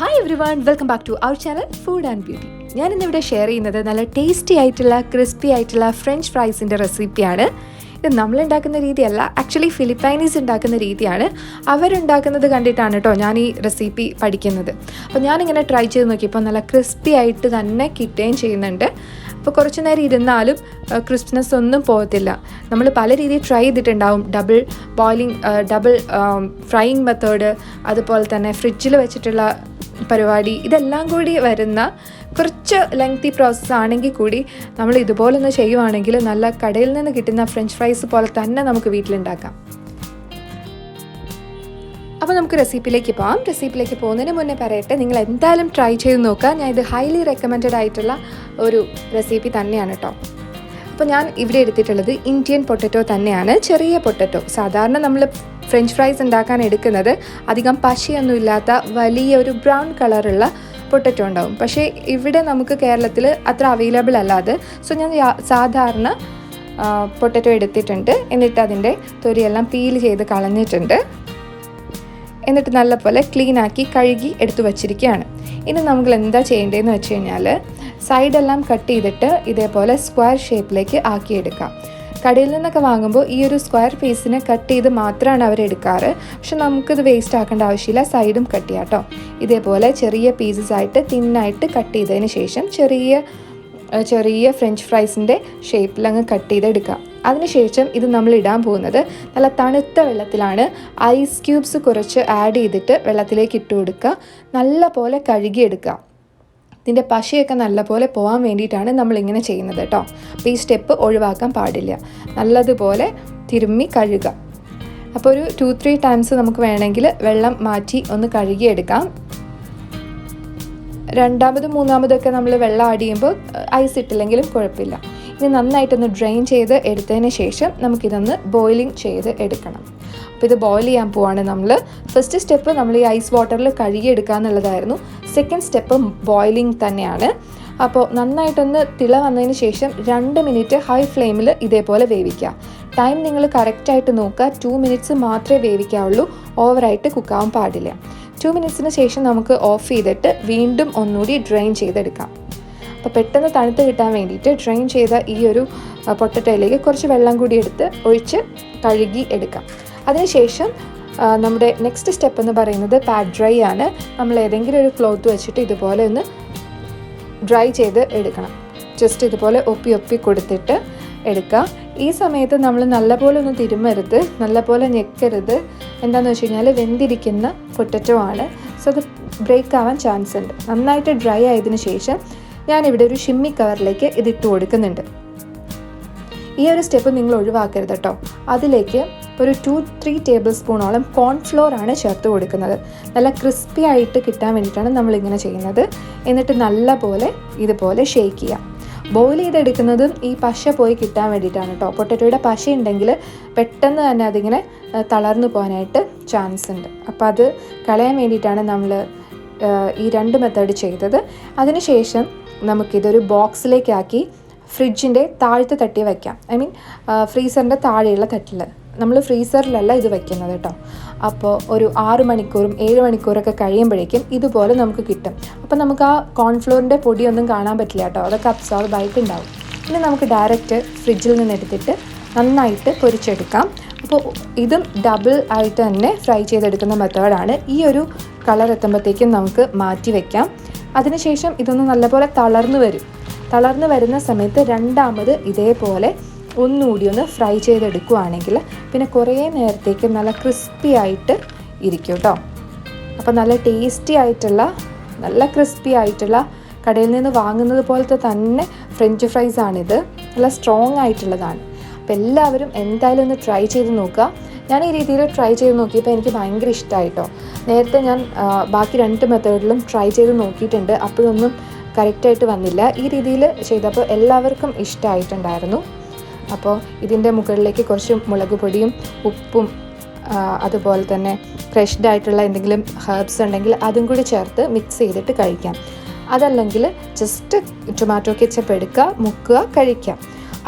Hi everyone, welcome back to our channel food and beauty. ഞാനിന്നിവിടെ share ചെയ്യുന്നത് നല്ല tasty ആയിട്ടുള്ള crispy ആയിട്ടുള്ള ഫ്രഞ്ച് ഫ്രൈസിൻ്റെ റെസിപ്പിയാണ്. ഇത് നമ്മളുണ്ടാക്കുന്ന രീതിയല്ല, ആക്ച്വലി ഫിലിപ്പൈനീസ് ഉണ്ടാക്കുന്ന രീതിയാണ്. അവരുണ്ടാക്കുന്നത് കണ്ടിട്ടാണ് കേട്ടോ ഞാൻ ഈ റെസിപ്പി പഠിക്കുന്നത്. അപ്പോൾ ഞാനിങ്ങനെ ട്രൈ ചെയ്ത് നോക്കിയപ്പോൾ നല്ല ക്രിസ്പി ആയിട്ട് തന്നെ കിട്ടുകയും ചെയ്യുന്നുണ്ട്. അപ്പോൾ കുറച്ച് നേരം ഇരുന്നാലും ക്രിസ്പിനെസ് ഒന്നും പോകത്തില്ല. നമ്മൾ പല രീതിയിൽ ട്രൈ ചെയ്തിട്ടുണ്ടാവും. Double boiling, double frying method, അതുപോലെ തന്നെ ഫ്രിഡ്ജിൽ വെച്ചിട്ടുള്ള പരിപാടി, ഇതെല്ലാം കൂടി വരുന്ന കുറച്ച് ലെങ്തി പ്രോസസ്സ് ആണെങ്കിൽ കൂടി നമ്മൾ ഇതുപോലൊന്ന് ചെയ്യുവാണെങ്കിൽ നല്ല കടയിൽ നിന്ന് കിട്ടുന്ന ഫ്രഞ്ച് ഫ്രൈസ് പോലെ തന്നെ നമുക്ക് വീട്ടിലുണ്ടാക്കാം. അപ്പോൾ നമുക്ക് റെസിപ്പിയിലേക്ക് പോകാം. റെസിപ്പിയിലേക്ക് പോകുന്നതിന് മുന്നേ പറയട്ടെ, നിങ്ങൾ എന്തായാലും ട്രൈ ചെയ്ത് നോക്കുക. ഞാൻ ഇത് ഹൈലി റെക്കമെൻഡഡ് ആയിട്ടുള്ള ഒരു റെസിപ്പി തന്നെയാണ് കേട്ടോ. അപ്പോൾ ഞാൻ ഇവിടെ എടുത്തിട്ടുള്ളത് ഇന്ത്യൻ പൊട്ടറ്റോ തന്നെയാണ്, ചെറിയ പൊട്ടറ്റോ. സാധാരണ നമ്മൾ ഫ്രഞ്ച് ഫ്രൈസ് ഉണ്ടാക്കാൻ എടുക്കുന്നത് അധികം പശയൊന്നും ഇല്ലാത്ത വലിയ ഒരു ബ്രൗൺ കളറുള്ള പൊട്ടറ്റോ ഉണ്ടാവും. പക്ഷേ ഇവിടെ നമുക്ക് കേരളത്തിൽ അത്ര അവൈലബിൾ അല്ലാതെ, സോ ഞാൻ സാധാരണ പൊട്ടറ്റോ എടുത്തിട്ടുണ്ട്. എന്നിട്ട് അതിൻ്റെ തൊലിയെല്ലാം പീൽ ചെയ്ത് കളഞ്ഞിട്ടുണ്ട്. എന്നിട്ട് നല്ലപോലെ ക്ലീനാക്കി കഴുകി എടുത്തു വച്ചിരിക്കുകയാണ്. ഇനി നമുക്ക് എന്താ ചെയ്യേണ്ടതെന്ന് വെച്ച് കഴിഞ്ഞാൽ, സൈഡെല്ലാം കട്ട് ചെയ്തിട്ട് ഇതേപോലെ സ്ക്വയർ ഷേപ്പിലേക്ക് ആക്കിയെടുക്കാം. കടയിൽ നിന്നൊക്കെ വാങ്ങുമ്പോൾ ഈ ഒരു സ്ക്വയർ പീസിനെ കട്ട് ചെയ്ത് മാത്രമാണ് അവരെടുക്കാറ്. പക്ഷെ നമുക്കിത് വേസ്റ്റ് ആക്കേണ്ട ആവശ്യമില്ല, സൈഡും കട്ട് ചെയ്യാം കേട്ടോ. ഇതേപോലെ ചെറിയ പീസസ് ആയിട്ട് തിന്നായിട്ട് കട്ട് ചെയ്തതിന് ശേഷം ചെറിയ ഫ്രഞ്ച് ഫ്രൈസിൻ്റെ ഷേപ്പിലങ്ങ് കട്ട് ചെയ്തെടുക്കാം. അതിനുശേഷം ഇത് നമ്മൾ ഇടാൻ പോകുന്നത് നല്ല തണുത്ത വെള്ളത്തിലാണ്. ഐസ് ക്യൂബ്സ് കുറച്ച് ആഡ് ചെയ്തിട്ട് വെള്ളത്തിലേക്ക് ഇട്ട് കൊടുക്കുക. നല്ല പോലെ കഴുകിയെടുക്കുക. ഇതിൻ്റെ പശയൊക്കെ നല്ലപോലെ പോകാൻ വേണ്ടിയിട്ടാണ് നമ്മളിങ്ങനെ ചെയ്യുന്നത് കേട്ടോ. അപ്പോൾ ഈ സ്റ്റെപ്പ് ഒഴിവാക്കാൻ പാടില്ല. നല്ലതുപോലെ തിരുമ്മി കഴുകുക. അപ്പോൾ ഒരു 2-3 ടൈംസ് നമുക്ക് വേണമെങ്കിൽ വെള്ളം മാറ്റി ഒന്ന് കഴുകിയെടുക്കാം. രണ്ടാമതും മൂന്നാമതൊക്കെ നമ്മൾ വെള്ളം ആഡ് ചെയ്യുമ്പോൾ ഐസ് ഇട്ടില്ലെങ്കിലും കുഴപ്പമില്ല. ഇനി നന്നായിട്ടൊന്ന് ഡ്രെയിൻ ചെയ്ത് എടുത്തതിന് ശേഷം നമുക്കിതൊന്ന് ബോയിലിംഗ് ചെയ്ത് എടുക്കണം. അപ്പോൾ ഇത് ബോയിൽ ചെയ്യാൻ പോവാണ് നമ്മൾ. ഫസ്റ്റ് സ്റ്റെപ്പ് നമ്മൾ ഈ ഐസ് വാട്ടറിൽ കഴുകിയെടുക്കുക എന്നുള്ളതായിരുന്നു. സെക്കൻഡ് സ്റ്റെപ്പ് ബോയിലിംഗ് തന്നെയാണ്. അപ്പോൾ നന്നായിട്ടൊന്ന് തിള വന്നതിന് ശേഷം 2 മിനിറ്റ് ഹൈ ഫ്ലെയിമിൽ ഇതേപോലെ വേവിക്കുക. ടൈം നിങ്ങൾ കറക്റ്റായിട്ട് നോക്കുക. 2 മിനിറ്റ്സ് മാത്രമേ വേവിക്കാവുള്ളൂ, ഓവറായിട്ട് കുക്കാവാൻ പാടില്ല. 2 മിനിറ്റ്സിന് ശേഷം നമുക്ക് ഓഫ് ചെയ്തിട്ട് വീണ്ടും ഒന്നുകൂടി ഡ്രെയിൻ ചെയ്തെടുക്കാം. അപ്പോൾ പെട്ടെന്ന് തണുത്ത് കിട്ടാൻ വേണ്ടിയിട്ട് ഡ്രെയിൻ ചെയ്ത ഈ ഒരു പൊട്ടറ്റോയിലേക്ക് കുറച്ച് വെള്ളം കൂടി എടുത്ത് ഒഴിച്ച് കഴുകി എടുക്കാം. അതിനുശേഷം നമ്മുടെ നെക്സ്റ്റ് സ്റ്റെപ്പ് എന്ന് പറയുന്നത് പാഡ് ഡ്രൈ ആണ്. നമ്മൾ ഏതെങ്കിലും ഒരു ക്ലോത്ത് വെച്ചിട്ട് ഇതുപോലെ ഒന്ന് ഡ്രൈ ചെയ്ത് എടുക്കണം. ജസ്റ്റ് ഇതുപോലെ ഒപ്പി കൊടുത്തിട്ട് എടുക്കുക. ഈ സമയത്ത് നമ്മൾ നല്ലപോലെ ഒന്ന് തിരുമ്മരുത്, നല്ലപോലെ ഞെക്കരുത്. എന്താണെന്ന് വെച്ച് കഴിഞ്ഞാൽ വെന്തിരിക്കുന്ന പൊട്ടറ്റോ ആണ്, സോ അത് ബ്രേക്ക് ആവാൻ ചാൻസ് ഉണ്ട്. നന്നായിട്ട് ഡ്രൈ ആയതിനു ശേഷം ഞാനിവിടെ ഒരു ഷിമ്മി കവറിലേക്ക് ഇതിട്ട് കൊടുക്കുന്നുണ്ട്. ഈ ഒരു സ്റ്റെപ്പ് നിങ്ങൾ ഒഴിവാക്കരുത് കേട്ടോ. അതിലേക്ക് ഒരു 2-3 ടേബിൾ സ്പൂണോളം കോൺഫ്ലോർ ആണ് ചേർത്ത് കൊടുക്കുന്നത്. നല്ല ക്രിസ്പി ആയിട്ട് കിട്ടാൻ വേണ്ടിയിട്ടാണ് നമ്മളിങ്ങനെ ചെയ്യുന്നത്. എന്നിട്ട് നല്ലപോലെ ഇതുപോലെ ഷേക്ക് ചെയ്യാം. ബോയിൽ ചെയ്തെടുക്കുന്നതും ഈ പശ പോയി കിട്ടാൻ വേണ്ടിയിട്ടാണ് കേട്ടോ. പൊട്ടറ്റോയുടെ പശ ഉണ്ടെങ്കിൽ പെട്ടെന്ന് തന്നെ അതിങ്ങനെ തളർന്നു പോകാനായിട്ട് ചാൻസ് ഉണ്ട്. അപ്പോൾ അത് കളയാൻ വേണ്ടിയിട്ടാണ് നമ്മൾ ഈ 2 മെത്തേഡ് ചെയ്തത്. അതിനുശേഷം നമുക്കിതൊരു ബോക്സിലേക്കാക്കി ഫ്രിഡ്ജിൻ്റെ താഴത്തെ തട്ടി വയ്ക്കാം. ഫ്രീസറിൻ്റെ താഴെയുള്ള തട്ടിൽ. നമ്മൾ ഫ്രീസറിലല്ല ഇത് വയ്ക്കുന്നത് കേട്ടോ. അപ്പോൾ ഒരു 6 മണിക്കൂറും 7 മണിക്കൂറൊക്കെ കഴിയുമ്പോഴേക്കും ഇതുപോലെ നമുക്ക് കിട്ടും. അപ്പോൾ നമുക്ക് ആ കോൺഫ്ലോറിൻ്റെ പൊടിയൊന്നും കാണാൻ പറ്റില്ല കേട്ടോ, അതൊക്കെ അബ്സോർബ് ആയിട്ടുണ്ടാവും. ഇനി നമുക്ക് ഡയറക്റ്റ് ഫ്രിഡ്ജിൽ നിന്ന് എടുത്തിട്ട് നന്നായിട്ട് പൊരിച്ചെടുക്കാം. അപ്പോൾ ഇതും ഡബിൾ ആയിട്ട് തന്നെ ഫ്രൈ ചെയ്തെടുക്കുന്ന മെത്തേഡാണ്. ഈ ഒരു കളർ എത്തുമ്പോഴത്തേക്കും നമുക്ക് മാറ്റി വയ്ക്കാം. അതിനുശേഷം ഇതൊന്ന് നല്ലപോലെ തളർന്നു വരുന്ന സമയത്ത് രണ്ടാമത് ഇതേപോലെ ഒന്നുകൂടി ഒന്ന് ഫ്രൈ ചെയ്തെടുക്കുകയാണെങ്കിൽ പിന്നെ കുറേ നേരത്തേക്ക് നല്ല ക്രിസ്പി ആയിട്ട് ഇരിക്കും കേട്ടോ. അപ്പോൾ നല്ല ടേസ്റ്റി ആയിട്ടുള്ള നല്ല ക്രിസ്പി ആയിട്ടുള്ള കടയിൽ നിന്ന് വാങ്ങുന്നത് പോലത്തെ തന്നെ ഫ്രഞ്ച് ഫ്രൈസാണിത്. നല്ല സ്ട്രോങ് ആയിട്ടുള്ളതാണ്. അപ്പോൾ എല്ലാവരും എന്തായാലും ഒന്ന് ട്രൈ ചെയ്ത് നോക്കുക. ഞാൻ ഈ രീതിയിൽ ട്രൈ ചെയ്ത് നോക്കിയപ്പോൾ എനിക്ക് ഭയങ്കര ഇഷ്ടമായിട്ടോ. നേരത്തെ ഞാൻ ബാക്കി 2 മെത്തേഡിലും ട്രൈ ചെയ്ത് നോക്കിയിട്ടുണ്ട്, അപ്പോഴൊന്നും കറക്റ്റായിട്ട് വന്നില്ല. ഈ രീതിയിൽ ചെയ്തപ്പോൾ എല്ലാവർക്കും ഇഷ്ടമായിട്ടുണ്ടായിരുന്നു. അപ്പോൾ ഇതിൻ്റെ മുകളിലേക്ക് കുറച്ച് മുളക് പൊടിയും ഉപ്പും അതുപോലെ തന്നെ ഫ്രഷ്ഡ് ആയിട്ടുള്ള എന്തെങ്കിലും ഹെർബ്സ് ഉണ്ടെങ്കിൽ അതും കൂടി ചേർത്ത് മിക്സ് ചെയ്തിട്ട് കഴിക്കാം. അതല്ലെങ്കിൽ ജസ്റ്റ് ടൊമാറ്റോ കെച്ചപ്പ് എടുക്കുക, മുക്കുക, കഴിക്കാം.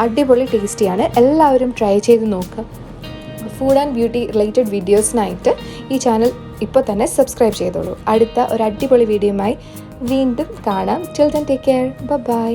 അടിപൊളി ടേസ്റ്റിയാണ്. എല്ലാവരും ട്രൈ ചെയ്ത് നോക്കുക. ഫുഡ് ആൻഡ് ബ്യൂട്ടി റിലേറ്റഡ് വീഡിയോസിനായിട്ട് ഈ ചാനൽ ഇപ്പോൾ തന്നെ സബ്സ്ക്രൈബ് ചെയ്തോളൂ. അടുത്ത ഒരു അടിപൊളി വീഡിയോയുമായി വീണ്ടും കാണാം. Till then take care. By.